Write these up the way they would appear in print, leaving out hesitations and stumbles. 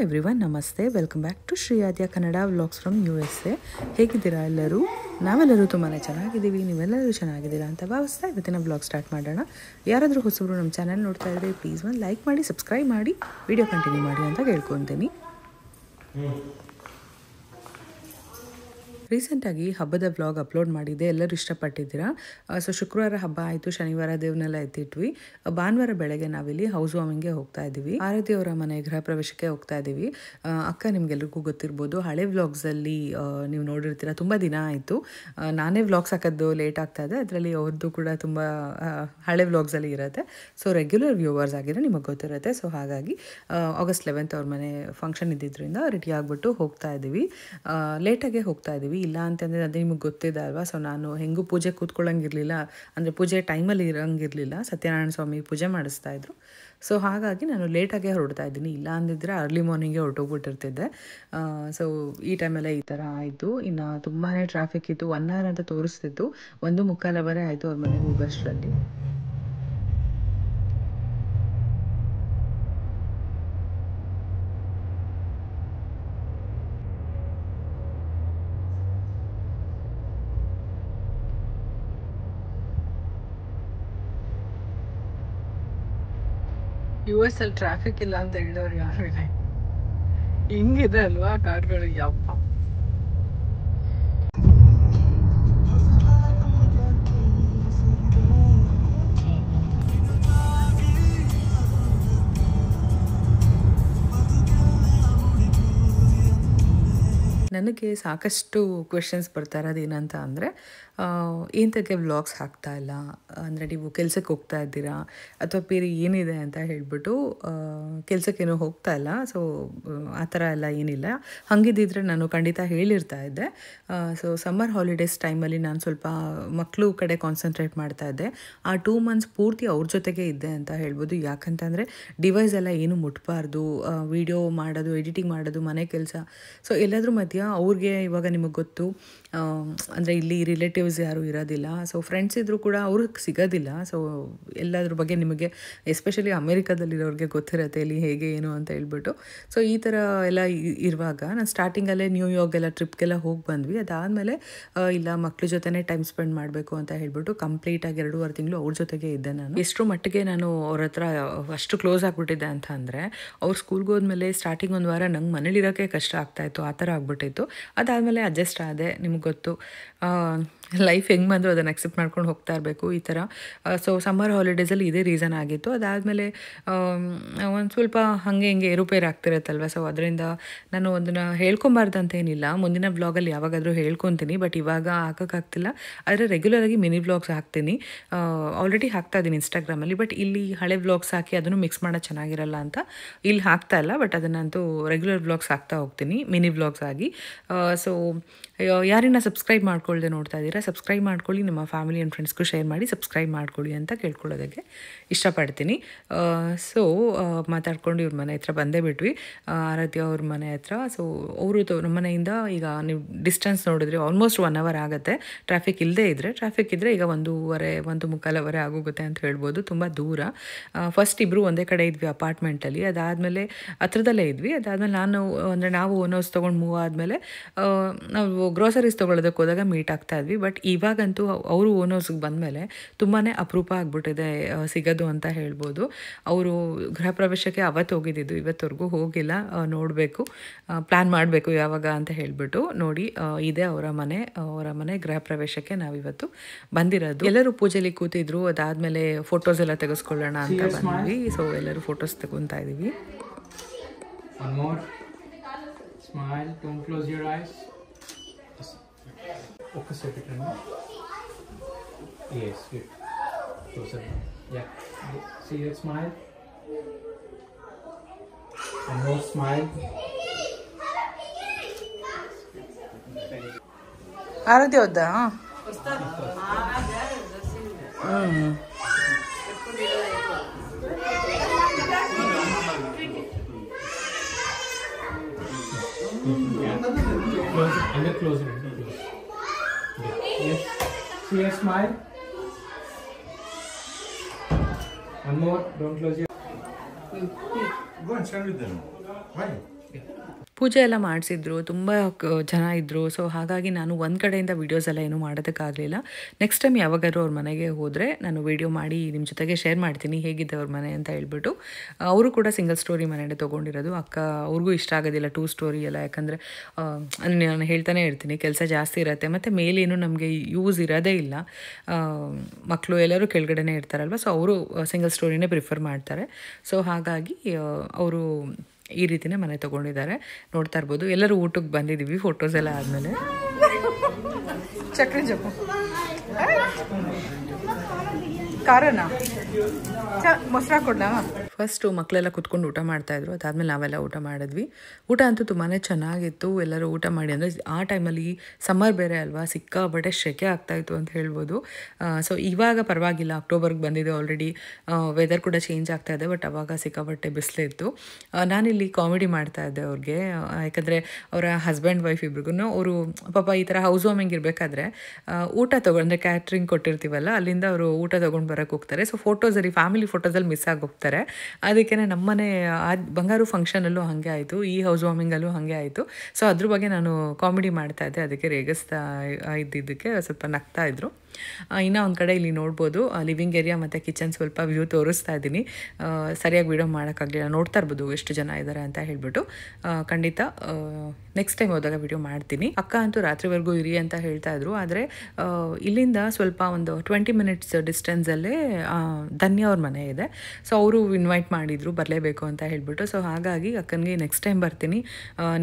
Everyone, ನಮಸ್ತೆ. Welcome back to Shri Aadya Kannada vlogs from USA. ಹೇಗಿದ್ದೀರಾ ಎಲ್ಲರೂ? ನಾವೆಲ್ಲರೂ ತುಂಬಾ ಚೆನ್ನಾಗಿದ್ದೀವಿ. ನೀವೆಲ್ಲರೂ ಚೆನ್ನಾಗಿದ್ದೀರಾ ಅಂತ ಭಾವಿಸ್ತಾ ಇವತ್ತಿನ ವ್ಲಾಗ್ ಸ್ಟಾರ್ಟ್ ಮಾಡೋಣ. ಯಾರಾದರೂ ಹೊಸಬರು ನಮ್ಮ ಚಾನಲ್ ನೋಡ್ತಾ ಇದ್ದರೆ ಪ್ಲೀಸ್ ಒಂದು ಲೈಕ್ ಮಾಡಿ, ಸಬ್ಸ್ಕ್ರೈಬ್ ಮಾಡಿ, ವಿಡಿಯೋ ಕಂಟಿನ್ಯೂ ಮಾಡಿ ಅಂತ ಕೇಳ್ಕೊತೀನಿ. ರೀಸೆಂಟಾಗಿ ಹಬ್ಬದ ವ್ಲಾಗ್ ಅಪ್ಲೋಡ್ ಮಾಡಿದ್ದೆ, ಎಲ್ಲರೂ ಇಷ್ಟಪಟ್ಟಿದ್ದೀರಾ. ಸೊ ಶುಕ್ರವಾರ ಹಬ್ಬ ಆಯಿತು, ಶನಿವಾರ ದೇವ್ರನ್ನೆಲ್ಲ ಎತ್ತಿಟ್ವಿ. ಭಾನುವಾರ ಬೆಳಗ್ಗೆ ನಾವಿಲ್ಲಿ ಹೌಸ್ ವಾರ್ಮಿಂಗ್ಗೆ ಹೋಗ್ತಾ ಇದ್ದೀವಿ. ಆರತಿ ಅವರ ಮನೆ ಗೃಹ ಪ್ರವೇಶಕ್ಕೆ ಹೋಗ್ತಾ ಇದ್ದೀವಿ. ಅಕ್ಕ ನಿಮ್ಗೆಲ್ರಿಗೂ ಗೊತ್ತಿರ್ಬೋದು, ಹಳೆ ವ್ಲಾಗ್ಸಲ್ಲಿ ನೀವು ನೋಡಿರ್ತೀರ. ತುಂಬ ದಿನ ಆಯಿತು, ನಾನೇ ವ್ಲಾಗ್ಸ್ ಹಾಕೋದು ಲೇಟ್ ಆಗ್ತಾ ಇದೆ. ಅದರಲ್ಲಿ ಅವ್ರದ್ದು ಕೂಡ ತುಂಬ ಹಳೆ ವ್ಲಾಗ್ಸಲ್ಲಿ ಇರುತ್ತೆ. ಸೊ ರೆಗ್ಯುಲರ್ ವ್ಯೂವರ್ಸ್ ಆಗಿರೋ ನಿಮಗೆ ಗೊತ್ತಿರುತ್ತೆ. ಸೊ ಹಾಗಾಗಿ August 11th ಅವ್ರ ಮನೆ ಫಂಕ್ಷನ್ ಇದ್ದಿದ್ದರಿಂದ ರೆಡಿ ಆಗಿಬಿಟ್ಟು ಹೋಗ್ತಾ ಇದ್ದೀವಿ. ಲೇಟಾಗೆ ಹೋಗ್ತಾ ಇದ್ದೀವಿ. ಇಲ್ಲ ಅಂತಂದರೆ ಅದೇ ನಿಮಗೆ ಗೊತ್ತಿದೆ ಅಲ್ವಾ. ಸೊ ನಾನು ಹೆಂಗೂ ಪೂಜೆ ಕೂತ್ಕೊಳ್ಳೋಂಗಿರಲಿಲ್ಲ, ಅಂದರೆ ಪೂಜೆ ಟೈಮಲ್ಲಿ ಇರೋಂಗಿರಲಿಲ್ಲ. ಸತ್ಯನಾರಾಯಣ ಸ್ವಾಮಿ ಪೂಜೆ ಮಾಡಿಸ್ತಾ ಇದ್ರು. ಸೊ ಹಾಗಾಗಿ ನಾನು ಲೇಟಾಗೆ ಹೊರಡ್ತಾ ಇದ್ದೀನಿ. ಇಲ್ಲ ಅಂದಿದ್ರೆ ಅರ್ಲಿ ಮಾರ್ನಿಂಗೇ ಹೊರಟೋಗ್ಬಿಟ್ಟಿರ್ತಿದ್ದೆ. ಸೊ ಈ ಟೈಮಲ್ಲೇ ಈ ಥರ ಆಯಿತು. ಇನ್ನು ತುಂಬಾ ಟ್ರಾಫಿಕ್ ಇತ್ತು. 1 hour ಅಂತ ತೋರಿಸ್ತಿತ್ತು, 1:45 ಆಯಿತು ಅವ್ರ ಮನೆಗೆ ಹೋಗೋಷ್ಟರಲ್ಲಿ. US ಅಲ್ಲಿ ಟ್ರಾಫಿಕ್ ಇಲ್ಲ ಅಂತ ಹೇಳೋರು ಯಾರು ಇಲ್ಲ. ಹಿಂಗಿದೆ ಅಲ್ವಾ ಕಾರ್ಗಳು. ಯಪ್ಪ, ನನಗೆ ಸಾಕಷ್ಟು ಕ್ವೆಶನ್ಸ್ ಬರ್ತಾ ಇರೋದು ಏನಂತ ಅಂದರೆ, ಏನಕ್ಕೆ ವ್ಲಾಗ್ಸ್ ಹಾಕ್ತಾ ಇಲ್ಲ, ಅಂದರೆ ನೀವು ಕೆಲ್ಸಕ್ಕೆ ಹೋಗ್ತಾ ಇದ್ದೀರಾ ಅಥವಾ ಬೇರೆ ಏನಿದೆ ಅಂತ ಹೇಳಿಬಿಟ್ಟು ಕೆಲಸಕ್ಕೇನೋ ಹೋಗ್ತಾ ಇಲ್ಲ. ಸೊ ಆ ಥರ ಎಲ್ಲ ಏನಿಲ್ಲ. ಹಾಗಿದ್ದಿದ್ರೆ ನಾನು ಖಂಡಿತ ಹೇಳಿರ್ತಾ ಇದ್ದೆ. ಸೊ ಸಮ್ಮರ್ ಹಾಲಿಡೇಸ್ ಟೈಮಲ್ಲಿ ನಾನು ಸ್ವಲ್ಪ ಮಕ್ಕಳು ಕಡೆ ಕಾನ್ಸಂಟ್ರೇಟ್ ಮಾಡ್ತಾ ಇದ್ದೆ. ಆ 2 months ಪೂರ್ತಿ ಅವ್ರ ಜೊತೆಗೆ ಇದ್ದೆ ಅಂತ ಹೇಳ್ಬೋದು. ಯಾಕಂತಂದರೆ ಡಿವೈಸ್ ಎಲ್ಲ ಏನು ಮುಟ್ಬಾರ್ದು, ವಿಡಿಯೋ ಮಾಡೋದು, ಎಡಿಟಿಂಗ್ ಮಾಡೋದು, ಮನೆ ಕೆಲಸ. ಸೊ ಎಲ್ಲಾದರೂ ಮಧ್ಯ ಅವ್ರಿಗೆ ಇವಾಗ ನಿಮಗೆ ಗೊತ್ತು, ಅಂದರೆ ಇಲ್ಲಿ ರಿಲೇಟಿವ್ಸ್ ಯಾರೂ ಇರೋದಿಲ್ಲ. ಸೊ ಫ್ರೆಂಡ್ಸ್ ಇದ್ದರೂ ಕೂಡ ಅವ್ರಿಗೆ ಸಿಗೋದಿಲ್ಲ. ಸೊ ಎಲ್ಲದ್ರ ಬಗ್ಗೆ ನಿಮಗೆ ಎಸ್ಪೆಷಲಿ ಅಮೇರಿಕಾದಲ್ಲಿರೋರಿಗೆ ಗೊತ್ತಿರುತ್ತೆ ಇಲ್ಲಿ ಹೇಗೆ ಏನು ಅಂತ ಹೇಳ್ಬಿಟ್ಟು. ಸೊ ಈ ಥರ ಎಲ್ಲ ಇರುವಾಗ ನಾನು ಸ್ಟಾರ್ಟಿಂಗಲ್ಲೇ ನ್ಯೂಯಾರ್ಕ್ಗೆಲ್ಲ ಟ್ರಿಪ್ಗೆಲ್ಲ ಹೋಗಿ ಬಂದ್ವಿ. ಅದಾದಮೇಲೆ ಇಲ್ಲ ಮಕ್ಳ ಜೊತೆನೇ ಟೈಮ್ ಸ್ಪೆಂಡ್ ಮಾಡಬೇಕು ಅಂತ ಹೇಳ್ಬಿಟ್ಟು ಕಂಪ್ಲೀಟಾಗಿ 2.5 ತಿಂಗಳು ಅವ್ರ ಜೊತೆಗೆ ಇದ್ದೆ ನಾನು. ಎಷ್ಟರ ಮಟ್ಟಿಗೆ ನಾನು ಅವ್ರ ಹತ್ರ ಅಷ್ಟು ಕ್ಲೋಸ್ ಆಗಿಬಿಟ್ಟಿದ್ದೆ ಅಂತ ಅಂದರೆ, ಅವ್ರು ಸ್ಕೂಲ್ಗೆ ಹೋದ್ಮೇಲೆ ಸ್ಟಾರ್ಟಿಂಗ್ 1 ವಾರ ನಂಗೆ ಮನೇಲಿರೋಕ್ಕೆ ಕಷ್ಟ ಆಗ್ತಾಯಿತ್ತು. ಆ ಥರ ಆಗ್ಬಿಟ್ಟಿತ್ತು. ಅದಾದಮೇಲೆ ಅಡ್ಜಸ್ಟ್ ಆದೆ. ನಿಮ್ಗೆ ಗೊತ್ತು, ಲೈಫ್ ಹೆಂಗೆ ಬಂದರೂ ಅದನ್ನು ಅಕ್ಸೆಪ್ಟ್ ಮಾಡ್ಕೊಂಡು ಹೋಗ್ತಾ ಇರಬೇಕು ಈ ಥರ. ಸೊ ಸಮ್ಮರ್ ಹಾಲಿಡೇಸಲ್ಲಿ ಇದೇ ರೀಸನ್ ಆಗಿತ್ತು. ಅದಾದಮೇಲೆ ಒಂದು ಸ್ವಲ್ಪ ಹಾಗೆ ಹಿಂಗೆ ಏರುಪೇರು ಆಗ್ತಿರತ್ತಲ್ವ. ಸೊ ಅದರಿಂದ ನಾನು ಅದನ್ನು ಹೇಳ್ಕೊಬಾರ್ದಂತ ಏನಿಲ್ಲ. ಮುಂದಿನ ವ್ಲಾಗಲ್ಲಿ ಯಾವಾಗಾದರೂ ಹೇಳ್ಕೊತೀನಿ, ಬಟ್ ಇವಾಗ ಹಾಕೋಕ್ಕಾಗ್ತಿಲ್ಲ. ಆದರೆ ರೆಗ್ಯುಲರಾಗಿ ಮಿನಿ ವ್ಲಾಗ್ಸ್ ಹಾಕ್ತೀನಿ. ಆಲ್ರೆಡಿ ಹಾಕ್ತಾ ಇದ್ದೀನಿ ಇನ್ಸ್ಟಾಗ್ರಾಮಲ್ಲಿ. ಬಟ್ ಇಲ್ಲಿ ಹಳೆ ವ್ಲಾಗ್ಸ್ ಹಾಕಿ ಅದನ್ನು ಮಿಕ್ಸ್ ಮಾಡೋದು ಚೆನ್ನಾಗಿರಲ್ಲ ಅಂತ ಇಲ್ಲಿ ಹಾಕ್ತಾ ಇಲ್ಲ. ಬಟ್ ಅದನ್ನಂತೂ ರೆಗ್ಯುಲರ್ ವ್ಲಾಗ್ಸ್ ಹಾಕ್ತಾ ಹೋಗ್ತೀನಿ ಮಿನಿ ವ್ಲಾಗ್ಸ್ ಆಗಿ. ಸೊ ಯಾರನ್ನ ಸಬ್ಸ್ಕ್ರೈಬ್ ಮಾಡ್ಕೊಳ್ಳದೆ ನೋಡ್ತಾ ಇದ್ದೀರಾ, ಸಬ್ಸ್ಕ್ರೈಬ್ ಮಾಡ್ಕೊಳ್ಳಿ. ನಿಮ್ಮ ಫ್ಯಾಮಿಲಿ ಆ್ಯಂಡ್ ಫ್ರೆಂಡ್ಸ್ಗೂ ಶೇರ್ ಮಾಡಿ ಸಬ್ಸ್ಕ್ರೈಬ್ ಮಾಡ್ಕೊಳ್ಳಿ ಅಂತ ಕೇಳ್ಕೊಳ್ಳೋದಕ್ಕೆ ಇಷ್ಟಪಡ್ತೀನಿ. ಸೊ ಮಾತಾಡ್ಕೊಂಡು ಇವ್ರ ಮನೆ ಹತ್ರ ಬಂದೇ ಬಿಟ್ವಿ, ಆರಾಧ್ಯ ಅವ್ರ ಮನೆ ಹತ್ರ. ಸೊ ಅವರು ನಮ್ಮ ಮನೆಯಿಂದ ಈಗ ನೀವು ಡಿಸ್ಟೆನ್ಸ್ ನೋಡಿದ್ರೆ ಆಲ್ಮೋಸ್ಟ್ 1 hour ಆಗುತ್ತೆ. ಟ್ರಾಫಿಕ್ ಇಲ್ಲದೇ ಇದ್ದರೆ. ಟ್ರಾಫಿಕ್ ಇದ್ದರೆ ಈಗ 1:45 ಆಗೋಗುತ್ತೆ ಅಂತ ಹೇಳ್ಬೋದು. ತುಂಬ ದೂರ. ಫಸ್ಟ್ ಇಬ್ಬರು ಒಂದೇ ಕಡೆ ಇದ್ವಿ ಅಪಾರ್ಟ್ಮೆಂಟಲ್ಲಿ. ಅದಾದಮೇಲೆ ಹತ್ರದಲ್ಲೇ ಇದ್ವಿ. ಅದಾದಮೇಲೆ ನಾವು ಓನ್ ಹೌಸ್ ತೊಗೊಂಡು ಮೂವ್ ಆದಮೇಲೆ ನಾವು ಗ್ರೋಸರೀಸ್ ತೊಗೊಳೋದಕ್ಕೆ ಹೋದಾಗ ಮೀಟ್ ಆಗ್ತಾ ಇದ್ವಿ. ಬಟ್ ಇವಾಗಂತೂ ಅವರು ಓನ್ ಹೌಸ್ಗೆ ಬಂದಮೇಲೆ ತುಂಬಾ ಅಪರೂಪ ಆಗ್ಬಿಟ್ಟಿದೆ ಸಿಗೋದು ಅಂತ ಹೇಳ್ಬೋದು. ಅವರು ಗೃಹ ಪ್ರವೇಶಕ್ಕೆ ಅವತ್ತು ಹೋಗಿದ್ದು, ಇವತ್ತವರೆಗೂ ಹೋಗಿಲ್ಲ. ನೋಡಬೇಕು, ಪ್ಲ್ಯಾನ್ ಮಾಡಬೇಕು ಯಾವಾಗ ಅಂತ ಹೇಳಿಬಿಟ್ಟು. ನೋಡಿ, ಇದೆ ಅವರ ಮನೆ ಗೃಹ ಪ್ರವೇಶಕ್ಕೆ ನಾವಿವತ್ತು ಬಂದಿರೋದು. ಎಲ್ಲರೂ ಪೂಜೆಲಿ ಕೂತಿದ್ರು. ಅದಾದಮೇಲೆ ಫೋಟೋಸ್ ಎಲ್ಲ ತೆಗೆಸ್ಕೊಳ್ಳೋಣ ಅಂತ ಬಂದ್ವಿ. ಸೊ ಎಲ್ಲರೂ ಫೋಟೋಸ್ ತಗೊತಾ ಇದ್ದೀವಿ. Smile, don't close your eyes. Focus a bit. Yes, good. Closer. Yeah. See that smile? And more smile. ಆರಾಧ್ಯ ಹೌದಾ? Close it. And then close it. Yes. See a smile. One more. Don't close your. Go and stand with them. Why? ಪೂಜೆ ಎಲ್ಲ ಮಾಡಿಸಿದ್ರು, ತುಂಬ ಜನ ಇದ್ದರು. So ಹಾಗಾಗಿ ನಾನು ಒಂದು ಕಡೆಯಿಂದ ವೀಡಿಯೋಸ್ ಎಲ್ಲ ಏನೂ ಮಾಡೋದಕ್ಕಾಗಲಿಲ್ಲ. ನೆಕ್ಸ್ಟ್ ಟೈಮ್ ಯಾವಾಗಾದ್ರೂ ಅವ್ರ ಮನೆಗೆ ಹೋದರೆ ನಾನು ವೀಡಿಯೋ ಮಾಡಿ ನಿಮ್ಮ ಜೊತೆಗೆ ಶೇರ್ ಮಾಡ್ತೀನಿ ಹೇಗಿದೆ ಅವ್ರ ಮನೆ ಅಂತ ಹೇಳ್ಬಿಟ್ಟು. ಅವರು ಕೂಡ ಸಿಂಗಲ್ ಸ್ಟೋರಿ ಮನೆಯೇ ತೊಗೊಂಡಿರೋದು. ಅಕ್ಕ ಅವ್ರಿಗೂ ಇಷ್ಟ ಆಗೋದಿಲ್ಲ 2 ಸ್ಟೋರಿ ಎಲ್ಲ, ಯಾಕಂದರೆ ನಾನು ಹೇಳ್ತಾನೆ ಇರ್ತೀನಿ ಕೆಲಸ ಜಾಸ್ತಿ ಇರುತ್ತೆ ಮತ್ತು ಮೇಲೇನು ನಮಗೆ ಯೂಸ್ ಇರೋದೇ ಇಲ್ಲ. ಮಕ್ಕಳು ಎಲ್ಲರೂ ಕೆಳಗಡೆನೇ ಇರ್ತಾರಲ್ವ, ಸೊ ಅವರು ಸಿಂಗಲ್ ಸ್ಟೋರಿನೇ ಪ್ರಿಫರ್ ಮಾಡ್ತಾರೆ. ಸೊ ಹಾಗಾಗಿ ಅವರು ಈ ರೀತಿನೇ ಮನೆ ತೊಗೊಂಡಿದ್ದಾರೆ. ನೋಡ್ತಾ ಇರ್ಬೋದು. ಎಲ್ಲರೂ ಊಟಕ್ಕೆ ಬಂದಿದ್ದೀವಿ ಫೋಟೋಸ್ ಎಲ್ಲ ಆದಮೇಲೆ. ಚಕ್ರಿ ಜಪ್ಪು ಕಾರಣ ಮೊಸರು ಕೊಡ್ಲಾ. ಫಸ್ಟು ಮಕ್ಕಳೆಲ್ಲ ಕುತ್ಕೊಂಡು ಊಟ ಮಾಡ್ತಾಯಿದ್ರು. ಅದಾದಮೇಲೆ ನಾವೆಲ್ಲ ಊಟ ಮಾಡಿದ್ವಿ. ಊಟ ಅಂತೂ ತುಂಬಾ ಚೆನ್ನಾಗಿತ್ತು. ಎಲ್ಲರೂ ಊಟ ಮಾಡಿ, ಅಂದರೆ ಆ ಟೈಮಲ್ಲಿ ಸಮ್ಮರ್ ಬೇರೆ ಅಲ್ವಾ, ಸಿಕ್ಕಾಬಟ್ಟೆ ಸೆಕೆ ಆಗ್ತಾಯಿತ್ತು ಅಂತ ಹೇಳ್ಬೋದು. ಸೊ ಇವಾಗ ಪರವಾಗಿಲ್ಲ, ಅಕ್ಟೋಬರ್ಗೆ ಬಂದಿದೆ ಆಲ್ರೆಡಿ, ವೆದರ್ ಕೂಡ ಚೇಂಜ್ ಆಗ್ತಾಯಿದೆ. ಬಟ್ ಅವಾಗ ಸಿಕ್ಕಾಬಟ್ಟೆ ಬಿಸಿಲಿತ್ತು. ನಾನಿಲ್ಲಿ ಕಾಮಿಡಿ ಮಾಡ್ತಾಯಿದ್ದೆ ಅವ್ರಿಗೆ, ಯಾಕಂದರೆ ಅವರ ಹಸ್ಬೆಂಡ್ ವೈಫ್ ಇಬ್ರಿಗೂ ಅವರು ಪಾಪ ಈ ಥರ ಹೌಸ್ ವಾರ್ಮಿಂಗ್ ಇರಬೇಕಾದ್ರೆ ಊಟ ತೊಗೊಂಡ್ರೆ ಕ್ಯಾಟ್ರಿಂಗ್ ಕೊಟ್ಟಿರ್ತೀವಲ್ಲ, ಅಲ್ಲಿಂದ ಅವರು ಊಟ ತೊಗೊಂಡು ಬರೋಕ್ಕೆ ಹೋಗ್ತಾರೆ. ಸೊ ಫೋಟೋಸಲ್ಲಿ ಫ್ಯಾಮಿಲಿ ಫೋಟೋಸಲ್ಲಿ ಮಿಸ್ ಆಗಿ ಹೋಗ್ತಾರೆ. ಅದಕ್ಕೆ ನಮ್ಮನೆ ಬಂಗಾರು ಫಂಕ್ಷನಲ್ಲೂ ಹಾಗೆ ಆಯಿತು, ಈ ಹೌಸ್ ವಾರ್ಮಿಂಗಲ್ಲೂ ಹಾಗೆ ಆಯಿತು. ಸೊ ಅದ್ರ ಬಗ್ಗೆ ನಾನು ಕಾಮಿಡಿ ಮಾಡ್ತಾಯಿದ್ದೆ, ಅದಕ್ಕೆ ರೇಗಿಸ್ತಾ ಇದ್ದಿದ್ದಕ್ಕೆ ಸ್ವಲ್ಪ ನಗ್ತಾ ಇದ್ರು. ಇನ್ನೂ ಒಂದು ಕಡೆ ಇಲ್ಲಿ ನೋಡ್ಬೋದು ಲಿವಿಂಗ್ ಏರಿಯಾ ಮತ್ತು ಕಿಚನ್ ಸ್ವಲ್ಪ ವ್ಯೂ ತೋರಿಸ್ತಾ ಇದ್ದೀನಿ. ಸರಿಯಾಗಿ ವೀಡಿಯೋ ಮಾಡೋಕ್ಕಾಗಲಿಲ್ಲ. ನೋಡ್ತಾ ಇರ್ಬೋದು ಎಷ್ಟು ಜನ ಇದ್ದಾರೆ ಅಂತ ಹೇಳ್ಬಿಟ್ಟು. ಖಂಡಿತ ನೆಕ್ಸ್ಟ್ ಟೈಮ್ ಹೋದಾಗ ವಿಡಿಯೋ ಮಾಡ್ತೀನಿ. ಅಕ್ಕ ಅಂತೂ ರಾತ್ರಿವರೆಗೂ ಇರಿ ಅಂತ ಹೇಳ್ತಾ ಇದ್ರು. ಆದರೆ ಇಲ್ಲಿಂದ ಸ್ವಲ್ಪ ಒಂದು 20 ಮಿನಿಟ್ಸ್ ಡಿಸ್ಟೆನ್ಸಲ್ಲೇ ಧನ್ಯ ಅವ್ರ ಮನೆ ಇದೆ. ಸೊ ಅವರು ಇನ್ವೈಟ್ ಮಾಡಿದರು ಬರಲೇಬೇಕು ಅಂತ ಹೇಳ್ಬಿಟ್ಟು. ಸೊ ಹಾಗಾಗಿ ಅಕ್ಕನಿಗೆ ನೆಕ್ಸ್ಟ್ ಟೈಮ್ ಬರ್ತೀನಿ,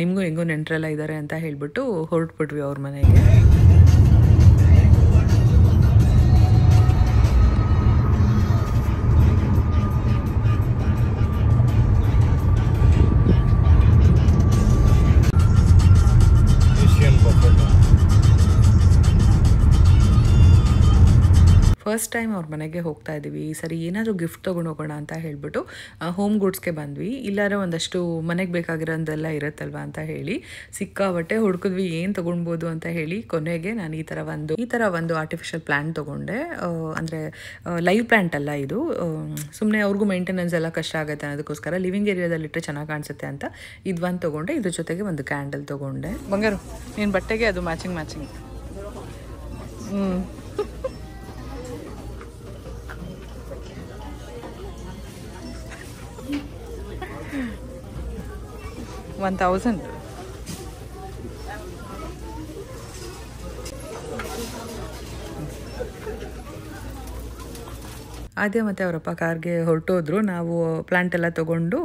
ನಿಮಗೂ ಹೆಂಗೂ ನೆಂಟರೆಲ್ಲ ಇದ್ದಾರೆ ಅಂತ ಹೇಳ್ಬಿಟ್ಟು ಹೊರಟ್ಬಿಟ್ವಿ ಅವ್ರ ಮನೆಗೆ. ಫಸ್ಟ್ ಟೈಮ್ ಅವ್ರ ಮನೆಗೆ ಹೋಗ್ತಾ ಇದ್ದೀವಿ. ಸರಿ ಏನಾದರೂ ಗಿಫ್ಟ್ ತೊಗೊಂಡು ಹೋಗೋಣ ಅಂತ ಹೇಳ್ಬಿಟ್ಟು ಹೋಮ್ ಗುಡ್ಸ್ಗೆ ಬಂದ್ವಿ. ಇಲ್ಲಾರ ಒಂದಷ್ಟು ಮನೆಗೆ ಬೇಕಾಗಿರೋದೆಲ್ಲ ಇರುತ್ತಲ್ವ ಅಂತ ಹೇಳಿ ಸಿಕ್ಕಾಬಟ್ಟೆ ಹುಡುಕಿದ್ವಿ ಏನು ತೊಗೊಳ್ಬೋದು ಅಂತ ಹೇಳಿ. ಕೊನೆಗೆ ನಾನು ಈ ಥರ ಒಂದು ಆರ್ಟಿಫಿಷಿಯಲ್ ಪ್ಲ್ಯಾಂಟ್ ತೊಗೊಂಡೆ. ಅಂದರೆ ಲೈವ್ ಪ್ಲ್ಯಾಂಟ್ ಅಲ್ಲ ಇದು, ಸುಮ್ಮನೆ ಅವ್ರಿಗೂ ಮೇಂಟೆನೆನ್ಸ್ ಎಲ್ಲ ಕಷ್ಟ ಆಗುತ್ತೆ ಅನ್ನೋದಕ್ಕೋಸ್ಕರ ಲಿವಿಂಗ್ ಏರಿಯಾದಲ್ಲಿಟ್ಟರೆ ಚೆನ್ನಾಗಿ ಕಾಣಿಸುತ್ತೆ ಅಂತ ಇದು ಒಂದು ತೊಗೊಂಡೆ. ಇದ್ರ ಜೊತೆಗೆ ಒಂದು ಕ್ಯಾಂಡಲ್ ತೊಗೊಂಡೆ. ಬಂಗಾರು ನೀನು ಬಟ್ಟೆಗೆ ಅದು ಮ್ಯಾಚಿಂಗ್. ಹ್ಞೂ 1000. ಆದ್ಯ ಮತ್ತು ಅವರಪ್ಪ ಕಾರ್ಗೆ ಹೊರಟೋದ್ರು. ನಾವು ಪ್ಲಾಂಟ್ ಎಲ್ಲ ತೊಗೊಂಡು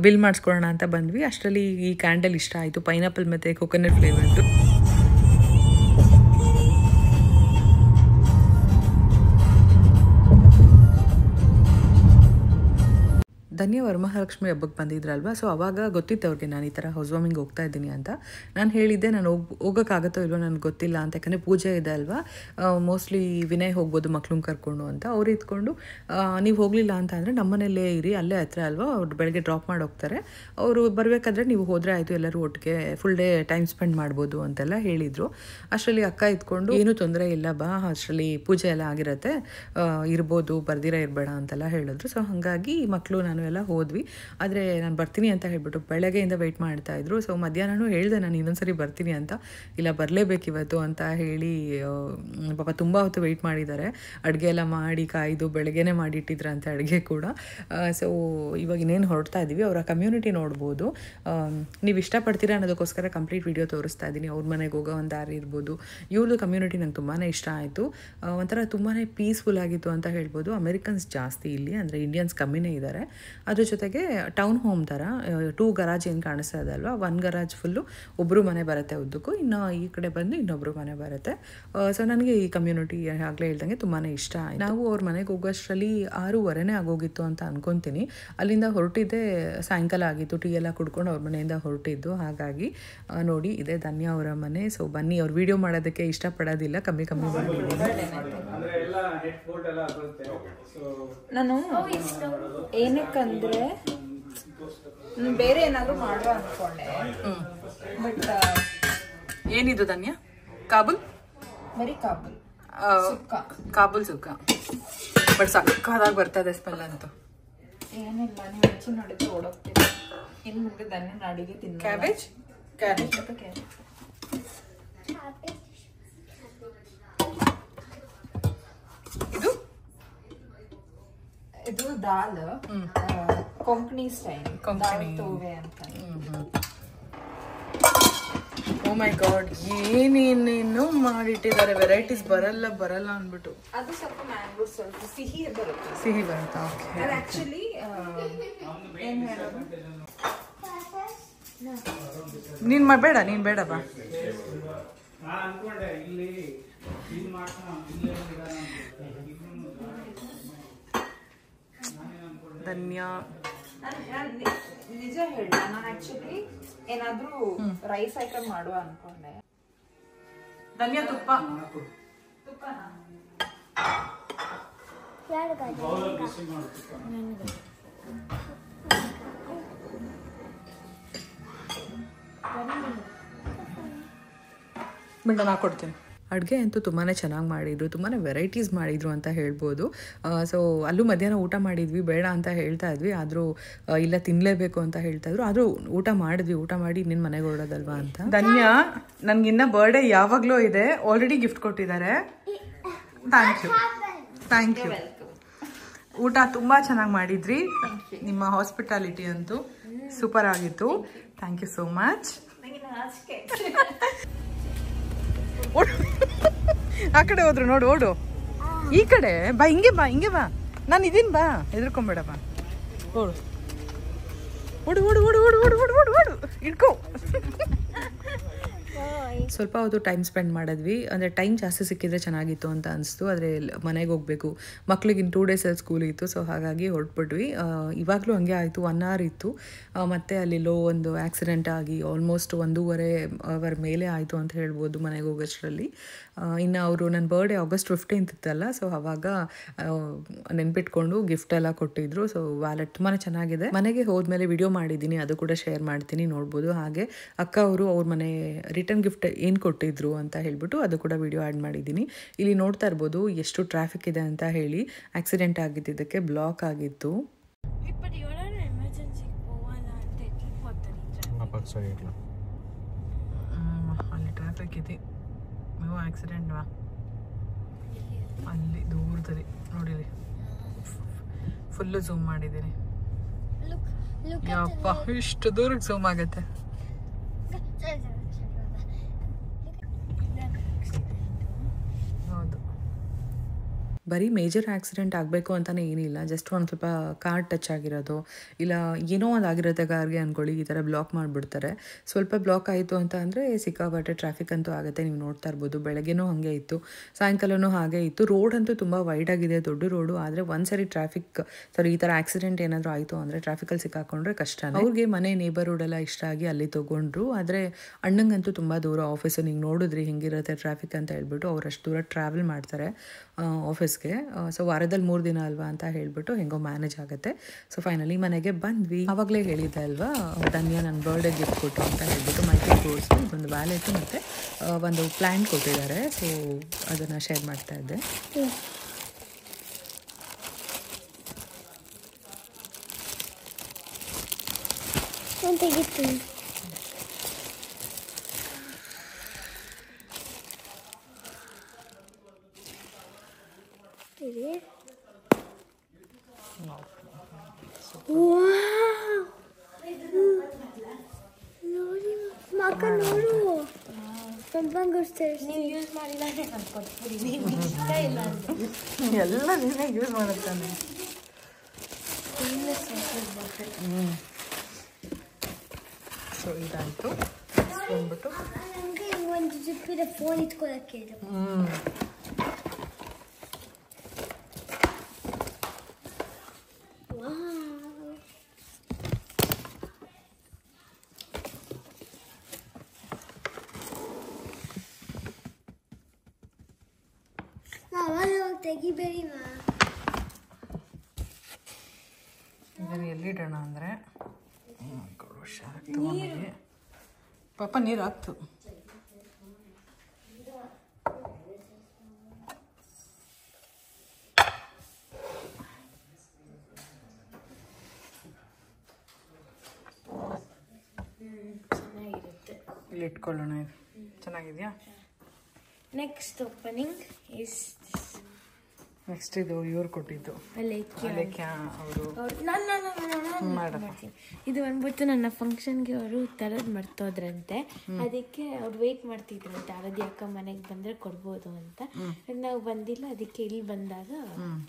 ಬಿಲ್ ಮಾಡಿಸ್ಕೊಳ್ಳೋಣ ಅಂತ ಬಂದ್ವಿ. ಅಷ್ಟರಲ್ಲಿ ಈ ಕ್ಯಾಂಡಲ್ ಇಷ್ಟ ಆಯಿತು, ಪೈನಾಪಲ್ ಮತ್ತು ಕೊಕೊನಟ್ ಫ್ಲೇವರ್ದು. ಧನ್ಯ ವರಮಹಾಲಕ್ಷ್ಮಿ ಹಬ್ಬಕ್ಕೆ ಬಂದಿದ್ರಲ್ವ, ಸೊ ಅವಾಗ ಗೊತ್ತಿತ್ತು ಅವ್ರಿಗೆ ನಾನು ಈ ಥರ ಹೌಸ್ ವಾರ್ಮಿಂಗ್ ಹೋಗ್ತಾ ಇದ್ದೀನಿ ಅಂತ. ನಾನು ಹೇಳಿದ್ದೆ ನಾನು ಹೋಗೋಕ್ಕಾಗತ್ತೋ ಇಲ್ವೋ ನನಗೆ ಗೊತ್ತಿಲ್ಲ ಅಂತ, ಯಾಕಂದರೆ ಪೂಜೆ ಇದೆ ಅಲ್ವಾ, ಮೋಸ್ಟ್ಲಿ ವಿನಯ್ ಹೋಗ್ಬೋದು ಮಕ್ಳನ್ನ ಕರ್ಕೊಂಡು ಅಂತ. ಅವ್ರು ಇದ್ಕೊಂಡು ನೀವು ಹೋಗಲಿಲ್ಲ ಅಂತ ಅಂದರೆ ನಮ್ಮನೇಲೇ ಇರಿ, ಅಲ್ಲೇ ಹತ್ರ ಅಲ್ವಾ, ಅವ್ರು ಬೆಳಗ್ಗೆ ಡ್ರಾಪ್ ಮಾಡಿ ಹೋಗ್ತಾರೆ, ಅವರು ಬರಬೇಕಾದ್ರೆ ನೀವು ಹೋದರೆ ಆಯಿತು, ಎಲ್ಲರೂ ಒಟ್ಟಿಗೆ ಫುಲ್ ಡೇ ಟೈಮ್ ಸ್ಪೆಂಡ್ ಮಾಡ್ಬೋದು ಅಂತೆಲ್ಲ ಹೇಳಿದರು. ಅಷ್ಟರಲ್ಲಿ ಅಕ್ಕ ಇದ್ಕೊಂಡು ಏನೂ ತೊಂದರೆ ಇಲ್ಲ ಬಾ, ಅಷ್ಟರಲ್ಲಿ ಪೂಜೆ ಎಲ್ಲ ಆಗಿರುತ್ತೆ, ಇರ್ಬೋದು, ಬರ್ದಿರ ಇರಬೇಡ ಅಂತೆಲ್ಲ ಹೇಳಿದ್ರು. ಸೊ ಹಾಗಾಗಿ ಮಕ್ಕಳು ನಾನು ಎಲ್ಲ ಹೋದ್ವಿ. ಆದರೆ ನಾನು ಬರ್ತೀನಿ ಅಂತ ಹೇಳ್ಬಿಟ್ಟು ಬೆಳಗ್ಗೆಯಿಂದ ವೆಯ್ಟ್ ಮಾಡ್ತಾಯಿದ್ರು. ಸೊ ಮಧ್ಯಾಹ್ನನೂ ಹೇಳಿದೆ ನಾನು ಇನ್ನೊಂದ್ಸರಿ ಬರ್ತೀನಿ ಅಂತ, ಇಲ್ಲ ಬರಲೇಬೇಕಿವತ್ತು ಅಂತ ಹೇಳಿ ಪಾಪ ತುಂಬ ಹೊತ್ತು ವೆಯ್ಟ್ ಮಾಡಿದ್ದಾರೆ. ಅಡುಗೆ ಎಲ್ಲ ಮಾಡಿ ಕಾಯ್ದು ಬೆಳಗ್ಗೆನೇ ಮಾಡಿಟ್ಟಿದ್ರು ಅಂತ ಅಡುಗೆ ಕೂಡ. ಸೊ ಇವಾಗ ಇನ್ನೇನು ಹೊರಡ್ತಾ ಇದ್ದೀವಿ. ಅವರ ಕಮ್ಯುನಿಟಿ ನೋಡ್ಬೋದು, ನೀವು ಇಷ್ಟಪಡ್ತೀರಾ ಅನ್ನೋದಕ್ಕೋಸ್ಕರ ಕಂಪ್ಲೀಟ್ ವಿಡಿಯೋ ತೋರಿಸ್ತಾ ಇದ್ದೀನಿ. ಅವ್ರ ಮನೆಗೆ ಹೋಗೋ ಒಂದು ದಾರಿ ಇರ್ಬೋದು. ಇವ್ರದ್ದು ಕಮ್ಯುನಿಟಿ ನಂಗೆ ತುಂಬಾ ಇಷ್ಟ ಆಯಿತು. ಒಂಥರ ತುಂಬಾ ಪೀಸ್ಫುಲ್ ಆಗಿತ್ತು ಅಂತ ಹೇಳ್ಬೋದು. ಅಮೆರಿಕನ್ಸ್ ಜಾಸ್ತಿ ಇಲ್ಲಿ, ಅಂದರೆ ಇಂಡಿಯನ್ಸ್ ಕಮ್ಮಿನೇ ಇದ್ದಾರೆ. ಅದ್ರ ಜೊತೆಗೆ ಟೌನ್ ಹೋಮ್ ಥರ 2 ಗರಾಜ್ ಏನು ಕಾಣಿಸ್ತಾ ಇದೆ ಅಲ್ವಾ, 1 ಗರಾಜ್ ಫುಲ್ಲು ಒಬ್ಬರು ಮನೆ ಬರುತ್ತೆ ಉದ್ದಕ್ಕೂ, ಇನ್ನು ಈ ಕಡೆ ಬಂದು ಇನ್ನೊಬ್ಬರು ಮನೆ ಬರುತ್ತೆ. ಸೊ ನನಗೆ ಈ ಕಮ್ಯುನಿಟಿ ಆಗಲೇ ಹೇಳ್ದಂಗೆ ತುಂಬಾ ಇಷ್ಟ ಆಯಿತು. ನಾವು ಅವ್ರ ಮನೆಗೆ ಹೋಗೋಷ್ಟರಲ್ಲಿ 6:15 ಆಗೋಗಿತ್ತು ಅಂತ ಅನ್ಕೊತೀನಿ. ಅಲ್ಲಿಂದ ಹೊರಟಿದ್ದೆ ಸಾಯಂಕಾಲ ಆಗಿತ್ತು, ಟೀ ಎಲ್ಲ ಕುಡ್ಕೊಂಡು ಅವ್ರ ಮನೆಯಿಂದ ಹೊರಟಿದ್ದು. ಹಾಗಾಗಿ ನೋಡಿ ಇದೆ ಧನ್ಯ ಅವರ ಮನೆ. ಸೊ ಬನ್ನಿ, ಅವ್ರು ವಿಡಿಯೋ ಮಾಡೋದಕ್ಕೆ ಇಷ್ಟಪಡೋದಿಲ್ಲ, ಕಮ್ಮಿ ಮಾಡಿದ್ದೀನಿ. ನಾನು ಏನಕ್ಕಂದ್ರೆ ಬೇರೆ ಏನಾದ್ರು ಮಾಡುವ ಅನ್ಕೊಂಡೆ, ಬಟ್ ಏನಿದು ಧನ್ಯ? ಕಾಬುಲ್ ಬರೀ ಕಾಬುಲ್ ಸುಕ್ಕ, ಬಟ್ ಸಕ್ಕತ್ತಾಗಿ ಬರ್ತದೆ ಸ್ಮೆಲ್ ಅಂತೂ. ಏನಿಲ್ಲ, ನೀವು ಹೆಚ್ಚು ನೋಡಿದ್ರೆ ಓಡೋಗ್ತೀವಿ. ಇನ್ನು ಮುಂದೆ ಧನ್ಯನ ಅಡಿಗೆ ತಿನ್ನ ಕ್ಯಾಬೇಜ್ ಕ್ಯಾರೆಟ್ ಇದು ಇದು ದಾಲ್ ಕೊಂಕಣಿ ಸ್ಟೈಲ್ ಕೊಂಕಣಿ ತೋವೆ ಅಂತ. ಓ ಮೈ ಗಾಡ್, ಏನೇನೇನು ಮಾಡಿಟ್ಟಿದ್ದಾರೆ. ವೆರೈಟೀಸ್ ಬರಲ್ಲ ಅಂದ್ಬಿಟ್ಟು. ಅದು ಸ್ವಲ್ಪ ಮ್ಯಾಂಗೋ ಸ್ವಲ್ಪ ಸಿಹಿ ಬರುತ್ತೆ. ಸಿಹಿ ಬರುತ್ತಾ? ಓಕೆ. ಅದು ಆಕ್ಚುಲಿ ಏನ್ ಹೇಳೋದು, ನೀನ್ ಬೇಡಪ್ಪ. ಧನ್ಯ ನಿಜ ಹೇಳ, ನಾನು ಆಕ್ಚುಲಿ ಏನಾದ್ರೂ ರೈಸ್ ಐಟಮ್ ಮಾಡುವ ಅನ್ಕೊಂಡೆ. ಧನ್ಯ ತುಪ್ಪ ಬಿಡ, ನಾ ಕೊಡ್ತೀನಿ. ಅಡುಗೆ ಅಂತೂ ತುಂಬಾ ಚೆನ್ನಾಗಿ ಮಾಡಿದರು, ತುಂಬಾ ವೆರೈಟೀಸ್ ಮಾಡಿದರು ಅಂತ ಹೇಳ್ಬೋದು. ಸೊ ಅಲ್ಲೂ ಮಧ್ಯಾಹ್ನ ಊಟ ಮಾಡಿದ್ವಿ, ಬೇಡ ಅಂತ ಹೇಳ್ತಾ ಇದ್ವಿ, ಆದರೂ ಇಲ್ಲ ತಿನ್ನಲೇಬೇಕು ಅಂತ ಹೇಳ್ತಾ ಇದ್ರು. ಆದರೂ ಊಟ ಮಾಡಿ ನಿನ್ನ ಮನೆಗೆ ಹೊರಡೋದಲ್ವಾ ಅಂತ. ಧನ್ಯ, ನನಗಿನ್ನ ಬರ್ಡೇ ಯಾವಾಗಲೂ ಇದೆ, ಆಲ್ರೆಡಿ ಗಿಫ್ಟ್ ಕೊಟ್ಟಿದ್ದಾರೆ. Thank you. ಊಟ ತುಂಬ ಚೆನ್ನಾಗಿ ಮಾಡಿದ್ರಿ, ನಿಮ್ಮ ಹಾಸ್ಪಿಟಾಲಿಟಿ ಅಂತೂ ಸೂಪರ್ ಆಗಿತ್ತು. Thank you so much. ಆ ಕಡೆ ಹೋದ್ರು ನೋಡು, ಓಡು. ಈ ಕಡೆ ಬಾ, ಹಿಂಗೆ ಬಾ, ನಾನು ಇದೀನಿ, ಬಾ, ಹೆದರ್ಕೊಂಬೇಡ, ಬಾ, ಓಡು ಓಡು ಓಡು ಓಡು ಓಡು ಓಡು ಓಡು ಓಡು ಓಡು ಇಟ್ಕೋ. ಸ್ವಲ್ಪ ಹೊತ್ತು ಟೈಮ್ ಸ್ಪೆಂಡ್ ಮಾಡಿದ್ವಿ. ಅಂದರೆ ಟೈಮ್ ಜಾಸ್ತಿ ಸಿಕ್ಕಿದ್ರೆ ಚೆನ್ನಾಗಿತ್ತು ಅಂತ ಅನಿಸ್ತು. ಆದರೆ ಮನೆಗೆ ಹೋಗಬೇಕು, ಮಕ್ಳಿಗೆ ಇನ್ನು 2 ಡೇಸಲ್ಲಿ ಸ್ಕೂಲ್ ಇತ್ತು. ಸೊ ಹಾಗಾಗಿ ಹೊರಟ್ಬಿಟ್ವಿ. ಇವಾಗಲೂ ಹಂಗೆ ಆಯಿತು, 1 ಅವರ್ ಇತ್ತು. ಮತ್ತು ಅಲ್ಲಿಲ್ಲೋ ಒಂದು ಆಕ್ಸಿಡೆಂಟ್ ಆಗಿ ಆಲ್ಮೋಸ್ಟ್ 1.5 ಅವರ್ ಮೇಲೆ ಆಯಿತು ಅಂತ ಹೇಳ್ಬೋದು ಮನೆಗೆ ಹೋಗೋಷ್ಟರಲ್ಲಿ. ಇನ್ನು ಅವರು ನನ್ನ ಬರ್ಡೇ ಆಗಸ್ಟ್ 15 ಇತ್ತಲ್ಲ, ಸೊ ಆವಾಗ ನೆನ್ಪಿಟ್ಕೊಂಡು ಗಿಫ್ಟ್ ಎಲ್ಲ ಕೊಟ್ಟಿದ್ರು. ಸೊ ವ್ಯಾಲೆಟ್ ತುಂಬಾ ಚೆನ್ನಾಗಿದೆ. ಮನೆಗೆ ಹೋದ್ಮೇಲೆ ವಿಡಿಯೋ ಮಾಡಿದ್ದೀನಿ, ಅದು ಕೂಡ ಶೇರ್ ಮಾಡ್ತೀನಿ, ನೋಡ್ಬೋದು. ಹಾಗೆ ಅಕ್ಕ ಅವರು ಅವ್ರ ಮನೆ ರಿಟರ್ನ್ ಗಿಫ್ಟ್ ಏನು ಕೊಟ್ಟಿದ್ರು ಅಂತ ಹೇಳ್ಬಿಟ್ಟು ಅದು ಕೂಡ ವಿಡಿಯೋ ಆ್ಯಡ್ ಮಾಡಿದ್ದೀನಿ. ಇಲ್ಲಿ ನೋಡ್ತಾ ಇರ್ಬೋದು ಎಷ್ಟು ಟ್ರಾಫಿಕ್ ಇದೆ ಅಂತ ಹೇಳಿ. ಆಕ್ಸಿಡೆಂಟ್ ಆಗಿದ್ದಕ್ಕೆ ಬ್ಲಾಕ್ ಆಗಿತ್ತು. ಅಲ್ಲಿ ಟ್ರಾಫಿಕ್ ಇದೆ, ಆಕ್ಸಿಡೆಂಟ್ ಅಲ್ಲಿ ದೂರದಲ್ಲಿ ನೋಡಿರಿ, ಫುಲ್ಲು ಝೂಮ್ ಮಾಡಿದ್ದೀನಿ. ಯಪ್ಪ, ಇಷ್ಟು ದೂರಕ್ಕೆ ಝೂಮ್ ಆಗುತ್ತೆ. ಹೌದು, ಬರೀ ಮೇಜರ್ ಆಕ್ಸಿಡೆಂಟ್ ಆಗಬೇಕು ಅಂತಲೇ ಏನಿಲ್ಲ, ಜಸ್ಟ್ ಒಂದು ಸ್ವಲ್ಪ ಕಾರ್ ಟಚ್ ಆಗಿರೋದು, ಇಲ್ಲ ಏನೋ ಒಂದು ಆಗಿರುತ್ತೆ ಕಾರ್ಗೆ ಅಂದ್ಕೊಳ್ಳಿ, ಈ ಥರ ಬ್ಲಾಕ್ ಮಾಡಿಬಿಡ್ತಾರೆ. ಸ್ವಲ್ಪ ಬ್ಲಾಕ್ ಆಯಿತು ಅಂತ ಅಂದರೆ ಸಿಕ್ಕಾಪಟ್ಟೆ ಟ್ರಾಫಿಕ್ ಅಂತೂ ಆಗುತ್ತೆ. ನೀವು ನೋಡ್ತಾ ಇರ್ಬೋದು, ಬೆಳಗ್ಗೆನೂ ಹಾಗೆ ಇತ್ತು, ಸಾಯಂಕಾಲನೂ ಹಾಗೆ ಇತ್ತು. ರೋಡ್ ಅಂತೂ ತುಂಬ ವೈಡ್ ಆಗಿದೆ, ದೊಡ್ಡ ರೋಡು. ಆದರೆ ಒಂದ್ಸರಿ ಈ ಥರ ಆಕ್ಸಿಡೆಂಟ್ ಏನಾದರೂ ಆಯಿತು ಅಂದರೆ ಟ್ರಾಫಿಕಲ್ಲಿ ಸಿಕ್ಕಾಕೊಂಡ್ರೆ ಕಷ್ಟ. ಅವ್ರಿಗೆ ಮನೆ ನೇಬರ್ಹುಡ್ ಎಲ್ಲ ಇಷ್ಟ ಆಗಿ ಅಲ್ಲಿ ತೊಗೊಂಡ್ರು. ಆದರೆ ಅಣ್ಣಂಗಂತೂ ತುಂಬ ದೂರ ಆಫೀಸು, ನೀವು ನೋಡಿದ್ರಿ ಹೆಂಗಿರುತ್ತೆ ಟ್ರಾಫಿಕ್ ಅಂತ ಹೇಳ್ಬಿಟ್ಟು. ಅವ್ರು ಅಷ್ಟು ದೂರ ಟ್ರಾವೆಲ್ ಮಾಡ್ತಾರೆ ಆಫೀಸ್ಗೆ. ಸೊ ವಾರದಲ್ಲಿ 3 ದಿನ ಅಲ್ವಾ ಅಂತ ಹೇಳ್ಬಿಟ್ಟು ಹೆಂಗೋ ಮ್ಯಾನೇಜ್ ಆಗುತ್ತೆ. ಸೊ ಫೈನಲಿ ಮನೆಗೆ ಬಂದ್ವಿ. ಆವಾಗಲೇ ಹೇಳಿದ್ದೆ ಅಲ್ವಾ, ಧನ್ಯ ನನ್ನ ಬರ್ಡೇ ಗಿಫ್ಟ್ ಕೊಟ್ಟು ಅಂತ ಹೇಳ್ಬಿಟ್ಟು ಮೈಕೈ ತೋರಿಸಿ ಒಂದು ವ್ಯಾಲೆಟು ಮತ್ತು ಒಂದು ಪ್ಲ್ಯಾನ್ ಕೊಟ್ಟಿದ್ದಾರೆ. ಸೊ ಅದನ್ನು ಶೇರ್ ಮಾಡ್ತಾ ಇದ್ದೆ. ಎಲ್ಲ ನೀನೇ ಯೂಸ್ ಮಾಡುತ್ತಾನೆ. ಸೊ ಇದಾಯಿತು ಬಂದ್ಬಿಟ್ಟು ಫೋನ್ ಇಟ್ಕೊಳ್ಳೋಕ್ಕೆ. ತೆಗಿಬೇಡಿ ಮಾ. ಇದನ್ನು ಎಲ್ಲಿಡೋಣ ಅಂದರೆ ಹುಷಾರಾಗಿ ಪಾಪ ನೀರು ಹಾಕ್ತು. ಇಲ್ಲಿ ಇಟ್ಕೊಳ್ಳೋಣ. ಇದು ಚೆನ್ನಾಗಿದೆಯಾ? ನೆಕ್ಸ್ಟ್ ಓಪನಿಂಗ್ ಇಸ್ ನೆಕ್ಸ್ಟ್ ಇದು ಇವ್ರು ಕೊಟ್ಟಿದ್ದು ಅಲೇಖ್ಯ ಅವರು ಮಾಡ್ತೀನಿ. ಇದು ಬಂದ್ಬಿಟ್ಟು ನನ್ನ ಫಂಕ್ಷನ್ಗೆ ಅವರು ತರದ್ ಮರ್ತೋದ್ರಂತೆ, ಅದಕ್ಕೆ ಅವ್ರು ವೇಟ್ ಮಾಡ್ತಿದ್ರಂತೆ ಆರಾಧ್ಯ ಅಕ್ಕ ಮನೆಗೆ ಬಂದ್ರೆ ಕೊಡ್ಬೋದು ಅಂತ. ನಾವು ಬಂದಿಲ್ಲ, ಅದಕ್ಕೆ ಇಲ್ಲಿ ಬಂದಾಗ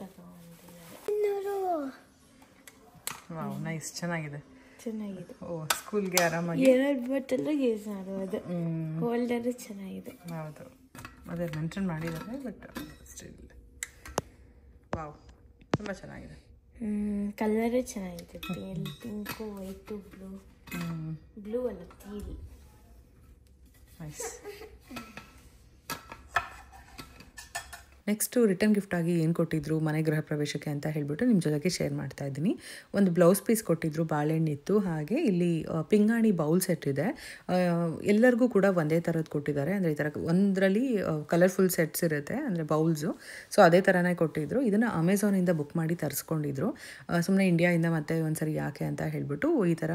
ತಗೊಂಡಿದ್ದಾರೆ. ವಾವ್, ನೈಸ್, ಚೆನ್ನಾಗಿದೆ. ಓ, ಸ್ಕೂಲ್ಗೆ ಆರಾಮಾಗಿ 2 ಬಾಟಲ್ ಯೂಸ್ ಮಾಡೋದು. ಹೋಲ್ಡರ್ ಚೆನ್ನಾಗಿದೆ. ಹೌದು, ಅದೇ ಮೆನ್ಷನ್ ಮಾಡಿದ್ದಾರೆ, ಬಟ್ ಸ್ಟಿಲ್ ವಾವ್, ತುಂಬ ಚೆನ್ನಾಗಿದೆ. ಕಲರೇ ಚೆನ್ನಾಗಿದೆ. ಪಿಂಕು, ವೈಟು, ಬ್ಲೂ ಅಲ್ಲ, ಟೀಲ್. ನೈಸ್. ನೆಕ್ಸ್ಟು ರಿಟರ್ನ್ ಗಿಫ್ಟಾಗಿ ಏನು ಕೊಟ್ಟಿದ್ರು ಮನೆ ಗೃಹ ಪ್ರವೇಶಕ್ಕೆ ಅಂತ ಹೇಳಿಬಿಟ್ಟು ನಿಮ್ಮ ಜೊತೆಗೆ ಶೇರ್ ಮಾಡ್ತಾ ಇದ್ದೀನಿ. ಒಂದು ಬ್ಲೌಸ್ ಪೀಸ್ ಕೊಟ್ಟಿದ್ರು, ಬಾಳೆಹಣ್ಣಿತ್ತು, ಹಾಗೆ ಇಲ್ಲಿ ಪಿಂಗಾಣಿ ಬೌಲ್ ಸೆಟ್ ಇದೆ. ಎಲ್ಲರಿಗೂ ಕೂಡ ಒಂದೇ ಥರದ್ದು ಕೊಟ್ಟಿದ್ದಾರೆ. ಅಂದರೆ ಈ ಥರ ಒಂದರಲ್ಲಿ ಕಲರ್ಫುಲ್ ಸೆಟ್ಸ್ ಇರುತ್ತೆ, ಅಂದರೆ ಬೌಲ್ಸು. ಸೊ ಅದೇ ಥರನೇ ಕೊಟ್ಟಿದ್ರು. ಇದನ್ನು ಅಮೆಝಾನಿಂದ ಬುಕ್ ಮಾಡಿ ತರಿಸ್ಕೊಂಡಿದ್ರು. ಸುಮ್ಮನೆ ಇಂಡಿಯಾಯಿಂದ ಮತ್ತೆ ಒಂದ್ಸರಿ ಯಾಕೆ ಅಂತ ಹೇಳಿಬಿಟ್ಟು ಈ ಥರ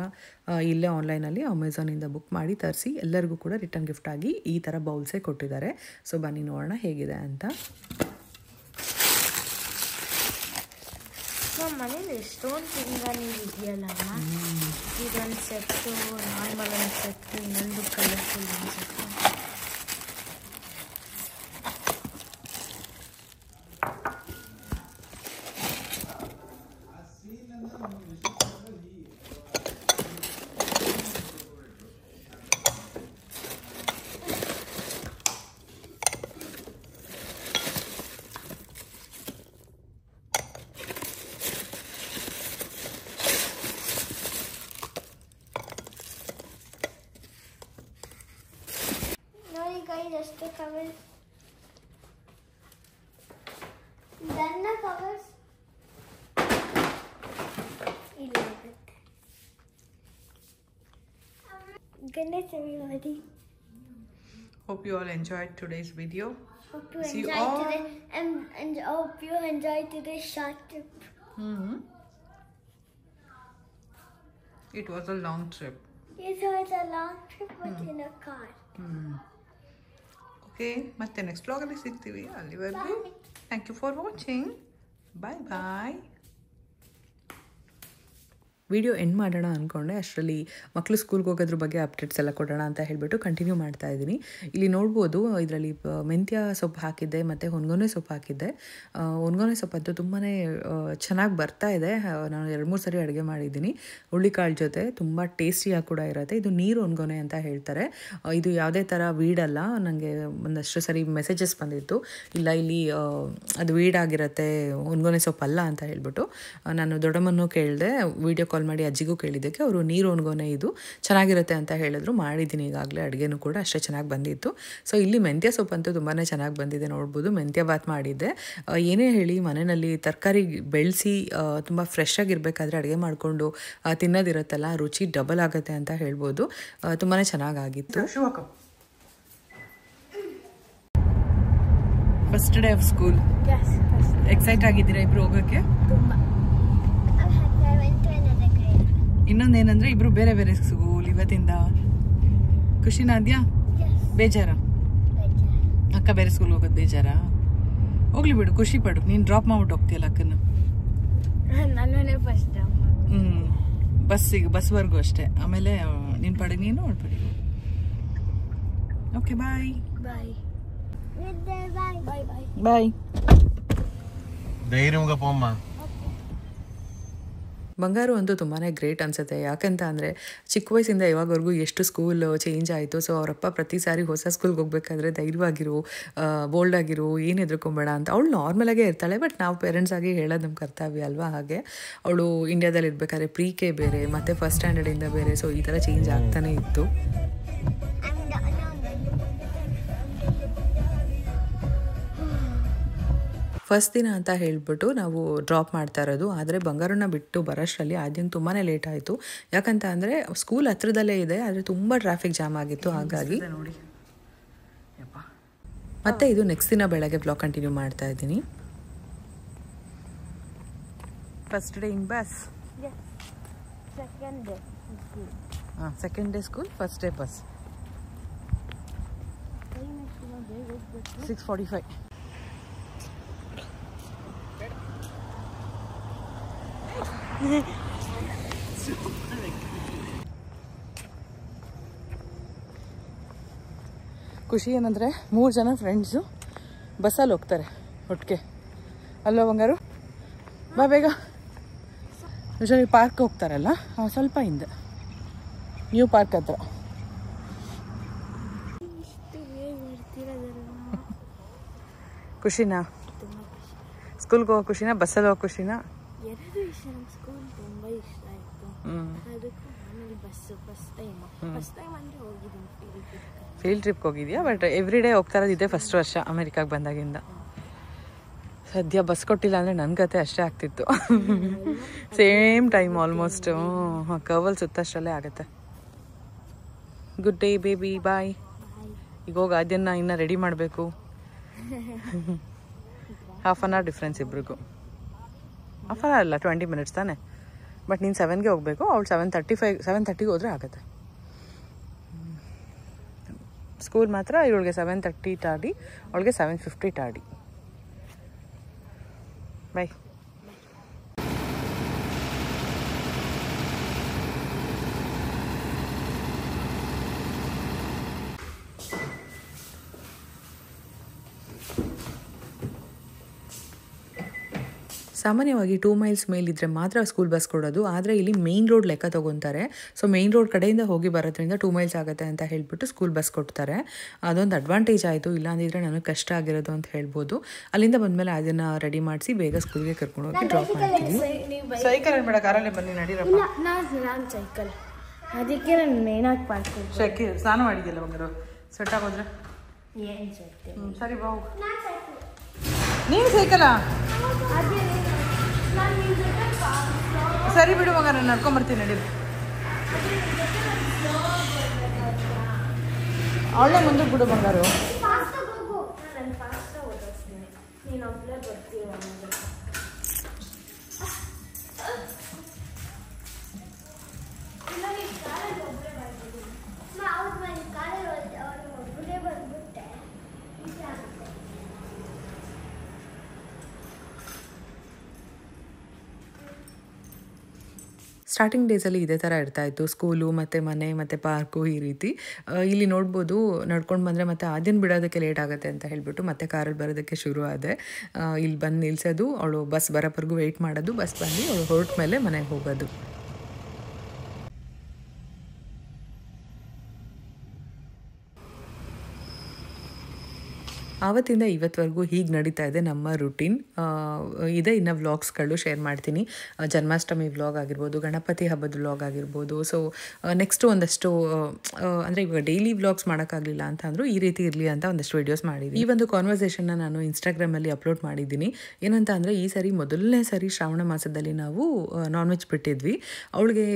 ಇಲ್ಲೇ ಆನ್ಲೈನಲ್ಲಿ ಅಮೆಝಾನಿಂದ ಬುಕ್ ಮಾಡಿ ತರಿಸಿ ಎಲ್ಲರಿಗೂ ಕೂಡ ರಿಟರ್ನ್ ಗಿಫ್ಟಾಗಿ ಈ ಥರ ಬೌಲ್ಸೇ ಕೊಟ್ಟಿದ್ದಾರೆ. ಸೊ ಬನ್ನಿ ನೋಡೋಣ ಹೇಗಿದೆ ಅಂತ. ಮನೇಲಿ ಎಷ್ಟೊಂದು ಪಿಂಗಾಣಿ ಇದೆಯಲ್ಲಮ್ಮ. ಇದೊಂದು ಸೆಟ್ಟು, ನಾರ್ಮಲ್ ಒಂದು ಸೆಟ್ಟು, ಇನ್ನೊಂದು ಕಲರ್ಫುಲ್ ಒಂದು set. Just the covers. Then the covers. Goodness, everybody. Hope you all enjoyed today's video. Hope you enjoyed today, and hope you enjoyed today's short trip. It was a long trip. It was a long trip, but in a car. Okay, ಮತ್ತೆ next ವ್ಲಾಗಲ್ಲಿ ಸಿಗ್ತೀವಿ. ಅಲ್ಲಿವರೆಗೂ thank you for watching. Bye bye. Video end ಮಾಡೋಣ ಅಂದ್ಕೊಂಡೆ, ಅಷ್ಟರಲ್ಲಿ ಮಕ್ಕಳು ಸ್ಕೂಲ್ಗೆ ಹೋಗೋದ್ರ ಬಗ್ಗೆ ಅಪ್ಡೇಟ್ಸ್ ಎಲ್ಲ ಕೊಡೋಣ ಅಂತ ಹೇಳಿಬಿಟ್ಟು ಕಂಟಿನ್ಯೂ ಮಾಡ್ತಾ ಇದ್ದೀನಿ. ಇಲ್ಲಿ ನೋಡ್ಬೋದು, ಇದರಲ್ಲಿ ಮೆಂತ್ಯ ಸೊಪ್ಪು ಹಾಕಿದ್ದೆ ಮತ್ತು ಹೊನ್ಗೊನೆ ಸೊಪ್ಪು ಹಾಕಿದ್ದೆ. ಹೊನ್ಗೊನೆ ಸೊಪ್ಪಂತೂ ತುಂಬಾ ಚೆನ್ನಾಗಿ ಬರ್ತಾ ಇದೆ. ನಾನು 2-3 ಸರಿ ಅಡುಗೆ ಮಾಡಿದ್ದೀನಿ ಹುಳ್ಳಿಕಾಳು ಜೊತೆ. ತುಂಬ ಟೇಸ್ಟಿಯಾಗಿ ಕೂಡ ಇರುತ್ತೆ. ಇದು ನೀರು ಹೊನ್ಗೊನೆ ಅಂತ ಹೇಳ್ತಾರೆ. ಇದು ಯಾವುದೇ ಥರ ವೀಡಲ್ಲ. ನನಗೆ ಒಂದಷ್ಟು ಸರಿ ಮೆಸೇಜಸ್ ಬಂದಿತ್ತು, ಇಲ್ಲ ಇಲ್ಲಿ ಅದು ವೀಡಾಗಿರುತ್ತೆ, ಹೊನ್ಗೊನೆ ಸೊಪ್ಪಲ್ಲ ಅಂತ ಹೇಳ್ಬಿಟ್ಟು. ನಾನು ದೊಡ್ಡಮ್ಮನೂ ಕೇಳಿದೆ, ವಿಡಿಯೋ ಕಾಲ್ ಮಾಡಿ ಅಜ್ಜಿಗೂ ಕೇಳಿದ್ದಕ್ಕೆ ಅವರು ನೀರು ಒಣಗೋನೆ ಇದು ಚೆನ್ನಾಗಿರುತ್ತೆ ಅಂತ ಹೇಳಿದ್ರು. ಮಾಡಿದ್ದೀನಿ ಈಗಾಗಲೇ, ಅಡುಗೆನೂ ಕೂಡ ಅಷ್ಟೇ ಚೆನ್ನಾಗಿ ಬಂದಿತ್ತು. ಸೊ ಇಲ್ಲಿ ಮೆಂತ್ಯ ಸೊಪ್ಪಂತೂ ತುಂಬಾ ಚೆನ್ನಾಗಿ ಬಂದಿದೆ. ನೋಡ್ಬೋದು, ಮೆಂತ್ಯ ಬಾತ್ ಮಾಡಿದ್ದೆ. ಏನೇ ಹೇಳಿ ಮನೆಯಲ್ಲಿ ತರಕಾರಿ ಬೆಳೆಸಿ ತುಂಬ ಫ್ರೆಶ್ ಆಗಿರಬೇಕಾದ್ರೆ ಅಡುಗೆ ಮಾಡಿಕೊಂಡು ತಿನ್ನೋದಿರುತ್ತಲ್ಲ, ರುಚಿ ಡಬಲ್ ಆಗುತ್ತೆ ಅಂತ ಹೇಳ್ಬೋದು. ತುಂಬಾ ಚೆನ್ನಾಗಾಗಿತ್ತು. First day of school. Excite ಆಗಿದ್ದೀರಾ ಇಬ್ರು ಹೋಗೋಕ್ಕೆ? ಇನ್ನೊಂದೇನಂದ್ರೆ ಇಬ್ರು ಬೇರೆ ಬೇರೆ ಸ್ಕೂಲ್ ಇವತ್ತಿಂದ. ಖುಷಿನಾದ್ಯಾ? ಬೇಜಾರ? ಅಕ್ಕ ಬೇರೆ ಸ್ಕೂಲ್ ಹೋಗೋದು ಬೇಜಾರ? ಹೋಗ್ಲಿ ಬಿಡು, ಖುಷಿ ಪಡು. ನೀನು ಡ್ರಾಪ್ ಮಾಡ್ಬಿಟ್ಟು ಹೋಗ್ತೀಯಲ್ಲ ಅಕ್ಕನ. ಬಸ್ವರೆಗೂ ಅಷ್ಟೇ, ಆಮೇಲೆ ನಿನ್ ಪಡೆಗೆ ನೀನು ಹೊರಡ್ಬಿಡಿ. ಓಕೆ, ಬಾಯ್ ಬಾಯ್. ಧೈರ್ಯಂಗ ಪೋಮ್ಮ. ಬಂಗಾರು ಅಂತೂ ತುಂಬಾ ಗ್ರೇಟ್ ಅನಿಸುತ್ತೆ. ಯಾಕಂತ ಅಂದರೆ ಚಿಕ್ಕ ವಯಸ್ಸಿಂದ ಇವಾಗವರೆಗೂ ಎಷ್ಟು ಸ್ಕೂಲ್ ಚೇಂಜ್ ಆಯಿತು. ಸೊ ಅವರಪ್ಪ ಪ್ರತಿ ಸಾರಿ ಹೊಸ ಸ್ಕೂಲ್ಗೆ ಹೋಗ್ಬೇಕಾದ್ರೆ ಧೈರ್ಯವಾಗಿರು, ಬೋಲ್ಡ್ ಆಗಿರು, ಏನು ಹೆದರ್ಕೊಂಬೇಡ ಅಂತ. ಅವಳು ನಾರ್ಮಲಾಗೇ ಇರ್ತಾಳೆ, ಬಟ್ ನಾವು ಪೇರೆಂಟ್ಸ್ ಆಗಿ ಹೇಳೋದು ನಮ್ಮ ಕರ್ತವ್ಯ ಅಲ್ವಾ. ಹಾಗೆ ಅವಳು ಇಂಡಿಯಾದಲ್ಲಿ ಇರಬೇಕಾದ್ರೆ ಪ್ರೀಕೆ ಬೇರೆ ಮತ್ತು ಫಸ್ಟ್ ಸ್ಟ್ಯಾಂಡರ್ಡಿಂದ ಬೇರೆ. ಸೊ ಈ ಥರ ಚೇಂಜ್ ಆಗ್ತಾನೆ ಇತ್ತು. ಫಸ್ಟ್ ದಿನ ಅಂತ ಹೇಳಿಬಿಟ್ಟು ನಾವು ಡ್ರಾಪ್ ಮಾಡ್ತಾ ಇರೋದು. ಆದರೆ ಬಂಗಾರನ ಬಿಟ್ಟು ಬರೋಷ್ಟರಲ್ಲಿ ಆದ್ಯಂಗೆ ತುಂಬಾ ಲೇಟ್ ಆಯಿತು. ಯಾಕಂತ ಅಂದರೆ ಸ್ಕೂಲ್ ಹತ್ರದಲ್ಲೇ ಇದೆ, ಆದರೆ ತುಂಬ ಟ್ರಾಫಿಕ್ ಜಾಮ್ ಆಗಿತ್ತು. ಹಾಗಾಗಿ ನೋಡಿ ಮತ್ತೆ ಇದು ನೆಕ್ಸ್ಟ್ ದಿನ ಬೆಳಗ್ಗೆ ಬ್ಲಾಗ್ ಕಂಟಿನ್ಯೂ ಮಾಡ್ತಾ ಇದ್ದೀನಿ. First day in bus, second day school, first day bus. 6:45. ಖುಷಿ ಏನಂದರೆ 3 ಜನ ಫ್ರೆಂಡ್ಸು ಬಸ್ಸಲ್ಲಿ ಹೋಗ್ತಾರೆ ಒಟ್ಟಿಗೆ. ಅಲ್ವಾ ಬಂಗಾರು? ಬಾ ಬೇಗ. ಯೂಶಲಿ ಪಾರ್ಕ್ ಹೋಗ್ತಾರಲ್ಲ ಸ್ವಲ್ಪ ಹಿಂದೆ, ನ್ಯೂ ಪಾರ್ಕ್ ಹತ್ರ. ಖುಷಿನಾ? ಸ್ಕೂಲ್ಗೆ ಹೋಗೋ ಖುಷಿನಾ, ಬಸ್ಸಲ್ಲಿ ಹೋಗೋ ಖುಷಿನಾ? ಎರಡು ಇಷ್ಟ. ನಂಗೆ ಸ್ಕೂಲ್ ತುಂಬ ಇಷ್ಟ ಆಯಿತು. ಅದಕ್ಕೂ ಆಮೇಲೆ ಫಸ್ಟ್ ಟೈಮ್ ಅಂದರೆ ಹೋಗಿದ್ದೀನಿ ಫೀಲ್ಡ್ ಟ್ರಿಪ್ಗೆ ಹೋಗಿದ್ಯಾ? ಬಟ್ ಎವ್ರಿ ಡೇ ಹೋಗ್ತಾ ಇರೋದು ಇದೇ ಫಸ್ಟ್ ವರ್ಷ ಅಮೆರಿಕಾಗೆ ಬಂದಾಗಿಂದ. ಸದ್ಯ ಬಸ್ ಕೊಟ್ಟಿಲ್ಲ ಅಂದರೆ ನನ್ನ ಕತೆ ಅಷ್ಟೇ ಆಗ್ತಿತ್ತು. Same time almost. ಕರ್ವಲ್ ಸುತ್ತಷ್ಟರಲ್ಲೇ ಆಗುತ್ತೆ. Good day baby, bye. ಈಗ ಹೋಗಿ ಅದನ್ನು ಇನ್ನೂ ರೆಡಿ ಮಾಡಬೇಕು. ಹಾಫ್ ಆನ್ ಅವರ್ ಡಿಫ್ರೆನ್ಸ್ ಇಬ್ರಿಗೂ. ಹಾಫ್ ಆನ್ ಅವರ್ ಅಲ್ಲ, 20 ಮಿನಿಟ್ಸ್ ತಾನೆ. ಬಟ್ ನೀನು 7ಗೆ ಹೋಗಬೇಕು, ಅವಳು 7:30ಗೆ ಹೋದರೆ ಆಗುತ್ತೆ. ಸ್ಕೂಲ್ ಮಾತ್ರ ಇವಳಿಗೆ 7:30 ಟಾಡಿ, ಅವಳಿಗೆ 7:50 ಟಾಡಿ. ಬಾಯ್. ಸಾಮಾನ್ಯವಾಗಿ 2 ಮೈಲ್ಸ್ ಮೇಲಿದ್ರೆ ಮಾತ್ರ ಸ್ಕೂಲ್ ಬಸ್ ಕೊಡೋದು. ಆದರೆ ಇಲ್ಲಿ ಮೇನ್ ರೋಡ್ ಲೆಕ್ಕ ತೊಗೊತಾರೆ. ಸೊ ಮೇನ್ ರೋಡ್ ಕಡೆಯಿಂದ ಹೋಗಿ ಬರೋದ್ರಿಂದ 2 ಮೈಲ್ಸ್ ಆಗುತ್ತೆ ಅಂತ ಹೇಳ್ಬಿಟ್ಟು ಸ್ಕೂಲ್ ಬಸ್ ಕೊಡ್ತಾರೆ. ಅದೊಂದು ಅಡ್ವಾಂಟೇಜ್ ಆಯಿತು. ಇಲ್ಲಾಂದಿದ್ರೆ ನನಗೆ ಕಷ್ಟ ಆಗಿರೋದು ಅಂತ ಹೇಳ್ಬೋದು. ಅಲ್ಲಿಂದ ಬಂದಮೇಲೆ ಅದನ್ನು ರೆಡಿ ಮಾಡಿಸಿ ಬೇಗ ಸ್ಕೂಲ್ಗೆ ಕರ್ಕೊಂಡು ಹೋಗಿ ಡ್ರಾಪ್ ಮಾಡ್ತೀನಿ. ಸೈಕಲ್ ಬೇಡ, ಕಾರಲ್ಲೇ ಬನ್ನಿ, ನಡೀರಪ್ಪ. ನಾನು ಸೈಕಲ್, ಅದಕ್ಕೆ ನಾನು ಮೇನಾಗಿ ಮಾಡ್ತೀನಿ. ಶೆಕೆ ಸ್ನಾನ ಮಾಡಿದ್ಯಲ್ಲ ಬಂಗಾರು, ಸೆಟ್ ಆಗೋದ್ರೆ ಏನು ಸೆಟ್? ಸರಿ ಬಾವು. ನೀವು ಸೈಕಲಾ? ಸರಿ ಬಿಡು ಮಗ, ನಾನು ನಡ್ಕೊಂಬರ್ತೀನಿ, ನಡೀರಿ. ಅವಳೇ ಮುಂದಕ್ಕೆ ಬಿಡು ಬಂಗಾರು. ಸ್ಟಾರ್ಟಿಂಗ್ ಡೇಸಲ್ಲಿ ಇದೇ ಥರ ಇರ್ತಾಯಿತ್ತು, ಸ್ಕೂಲು ಮತ್ತು ಮನೆ ಮತ್ತು ಪಾರ್ಕು ಈ ರೀತಿ. ಇಲ್ಲಿ ನೋಡ್ಬೋದು, ನಡ್ಕೊಂಡು ಬಂದರೆ ಮತ್ತೆ ಆದ್ಯನ ಬಿಡೋದಕ್ಕೆ ಲೇಟ್ ಆಗುತ್ತೆ ಅಂತ ಹೇಳಿಬಿಟ್ಟು ಮತ್ತೆ ಕಾರಲ್ಲಿ ಬರೋದಕ್ಕೆ ಶುರು ಆದೆ. ಇಲ್ಲಿ ಬಂದು ನಿಲ್ಲಿಸೋದು, ಅವಳು ಬಸ್ ಬರೋವರೆಗೂ ವೆಯ್ಟ್ ಮಾಡೋದು, ಬಸ್ ಬಂದು ಅವಳು ಹೊರಟ ಮೇಲೆ ಮನೆಗೆ ಹೋಗೋದು. ಆವತ್ತಿಂದ ಇವತ್ತವರೆಗೂ ಹೀಗೆ ನಡೀತಾ ಇದೆ ನಮ್ಮ ರುಟೀನ್. ಇದೆ ಇನ್ನು ವ್ಲಾಗ್ಸ್ಗಳು ಶೇರ್ ಮಾಡ್ತೀನಿ. ಜನ್ಮಾಷ್ಟಮಿ ವ್ಲಾಗ್ ಆಗಿರ್ಬೋದು, ಗಣಪತಿ ಹಬ್ಬದ ವ್ಲಾಗ್ ಆಗಿರ್ಬೋದು. ಸೊ ನೆಕ್ಸ್ಟು ಒಂದಷ್ಟು ಅಂದರೆ ಇವಾಗ ಡೈಲಿ ವ್ಲಾಗ್ಸ್ ಮಾಡೋಕ್ಕಾಗಲಿಲ್ಲ ಅಂತ ಅಂದರೂ ಈ ರೀತಿ ಇರಲಿ ಅಂತ ಒಂದಷ್ಟು ವೀಡಿಯೋಸ್ ಮಾಡಿದ್ದೀನಿ. ಈ ಒಂದು ಕಾನ್ವರ್ಸೇಷನ್ನ ನಾನು ಇನ್ಸ್ಟಾಗ್ರಾಮಲ್ಲಿ ಅಪ್ಲೋಡ್ ಮಾಡಿದ್ದೀನಿ. ಏನಂತ ಅಂದರೆ ಈ ಸರಿ ಮೊದಲನೇ ಸರಿ ಶ್ರಾವಣ ಮಾಸದಲ್ಲಿ ನಾವು ನಾನ್ ವೆಜ್ ಬಿಟ್ಟಿದ್ವಿ. ಅವಳಿಗೆ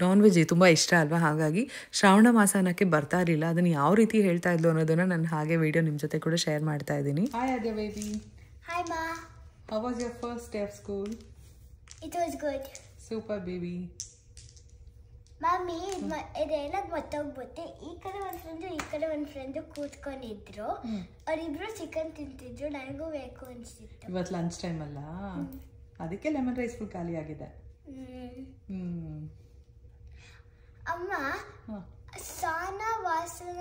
ನಾನ್ ವೆಜ್ ತುಂಬ ಇಷ್ಟ ಅಲ್ವಾ, ಹಾಗಾಗಿ ಶ್ರಾವಣ ಮಾಸ ಅನ್ನೋಕ್ಕೆ ಬರ್ತಾ ಇರಲಿಲ್ಲ. ಅದನ್ನು ಯಾವ ರೀತಿ ಹೇಳ್ತಾ ಇದ್ಲು ಅನ್ನೋದನ್ನು ನಾನು ಹಾಗೆ ವೀಡಿಯೋ ನಿಮ್ಮ ಜೊತೆ ಕೂಡ ಶೇರ್ ಮಾಡ್ತಾ ಇದ್ದೀನಿ. Hi Aadya baby. Hi Ma. How was your first day of school? It was good. Super baby. Mummy ಇದೇನಾಗ ಮತ್ತೊಬ್ಬತ್ತೆ, ಈ ಕಡೆ ಒಂದು ಫ್ರೆಂಡು ಈ ಕಡೆ ಒಂದು ಫ್ರೆಂಡು ಕೂತ್ಕೊಂಡಿದ್ರು. ಅವರಿಬ್ರು ಚಿಕನ್ ತಿಂತಿದ್ರು, ನನಗೂ ಬೇಕು ಅನಿಸ್ತಿತ್ತು. ಇವತ್ತು ಲಂಚ್ ಟೈಮ್ ಅಲ್ಲ, ಅದಕ್ಕೆ ಲೆಮನ್ ರೈಸ್ ಫುಲ್ ಖಾಲಿ ಆಗಿದೆ. ಅಮ್ಮ, ಸಾನ ವಾಸನ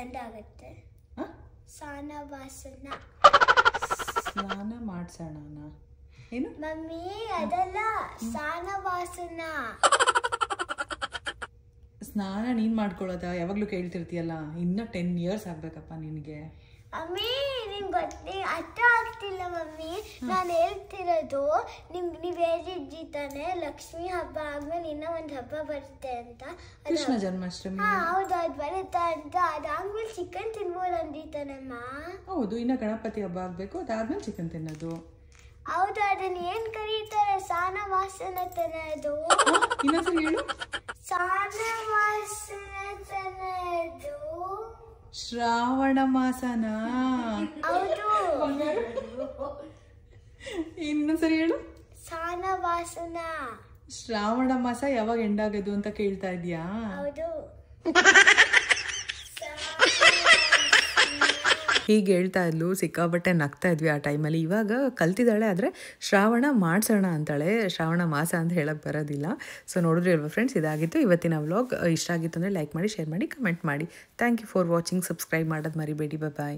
ಎಂದಾಗುತ್ತೆ? ಸಾನ ವಾಸನ ಸ್ನಾನ ಮಾಡ್ಸೋಣ ಏನು ಮಮ್ಮಿ? ಅದಲ್ಲ, ಸಾನ ವಾಸನ. ಸ್ನಾನ ನೀನ್ ಮಾಡ್ಕೊಳ್ಳೋದ? ಯಾವಾಗ್ಲೂ ಕೇಳ್ತಿರ್ತೀಯಲ್ಲ. ಇನ್ನ 10 years ಆಗ್ಬೇಕಪ್ಪ ನಿನ್ಗೆ. ಮಮ್ಮಿ ನಿಮ್ಗೆ ಅರ್ಥ ಆಗ್ತಿಲ್ಲ ಮಮ್ಮಿ. ನಾನು ಹೇಳ್ತಿರೋದು ನೀವ್ ಹೇಳಿದ್ರಿ ತಾನೆ, ಲಕ್ಷ್ಮಿ ಹಬ್ಬ ಆದ್ಮೇಲೆ ಇನ್ನೂ ಒಂದು ಹಬ್ಬ ಬರುತ್ತೆ ಅಂತ. ಕೃಷ್ಣ ಜನ್ಮಾಷ್ಟಮಿ. ಹೌದು, ಅದು ಬರುತ್ತೆ ಅಂತ. ಅದಾದ್ಮೇಲೆ ಚಿಕನ್ ತಿನ್ಬೋದು ಅಂದಿತ್ತಾನಮ್ಮ. ಹೌದು, ಇನ್ನ ಗಣಪತಿ ಹಬ್ಬ ಆಗ್ಬೇಕು, ಅದಾದ್ಮೇಲೆ ಚಿಕನ್ ತಿನ್ನೋದು. ಹೌದು, ಅದನ್ನ ಏನ್ ಕರೀತಾರೆ? ಸಾನ ವಾಸನ ತಾನೆ ಅದು. ಇನ್ನೊಂದ್ಸರಿ ಹೇಳು. ಸಾನ ವಾಸನ ತಾನೆ ಅದು. ಶ್ರಾವಣ ಮಾಸನಾ? ಹೌದು. ಇನ್ನೊಂದ್ಸರಿ ಹೇಳು. ಸಾನ ವಾಸನ. ಶ್ರಾವಣ ಮಾಸ ಯಾವಾಗ ಎಂಡ್ ಆಗೋದು ಅಂತ ಕೇಳ್ತಾ ಇದ್ಯಾ? ಹೌದು. ಹೀಗೆ ಹೇಳ್ತಾ ಇದ್ಲು, ಸಿಕ್ಕಾಪಟ್ಟೆ ನಗ್ತಾ ಇದ್ವಿ ಆ ಟೈಮಲ್ಲಿ. ಇವಾಗ ಕಲ್ತಿದ್ದಾಳೆ, ಆದರೆ ಶ್ರಾವಣ ಮಾಡಿಸೋಣ ಅಂತಾಳೆ, ಶ್ರಾವಣ ಮಾಸ ಅಂತ ಹೇಳಕ್ಕೆ ಬರೋದಿಲ್ಲ. ಸೊ ನೋಡಿದ್ರಿ ಅಲ್ವಾ ಫ್ರೆಂಡ್ಸ್, ಇದಾಗಿತ್ತು ಇವತ್ತಿನ ವ್ಲಾಗ್. ಇಷ್ಟ ಆಗಿತ್ತು ಅಂದರೆ ಲೈಕ್ ಮಾಡಿ, ಶೇರ್ ಮಾಡಿ, ಕಮೆಂಟ್ ಮಾಡಿ. Thank you for watching. Subscribe ಮಾಡೋದು ಮರಿಬೇಡಿ. ಬಾಯ್.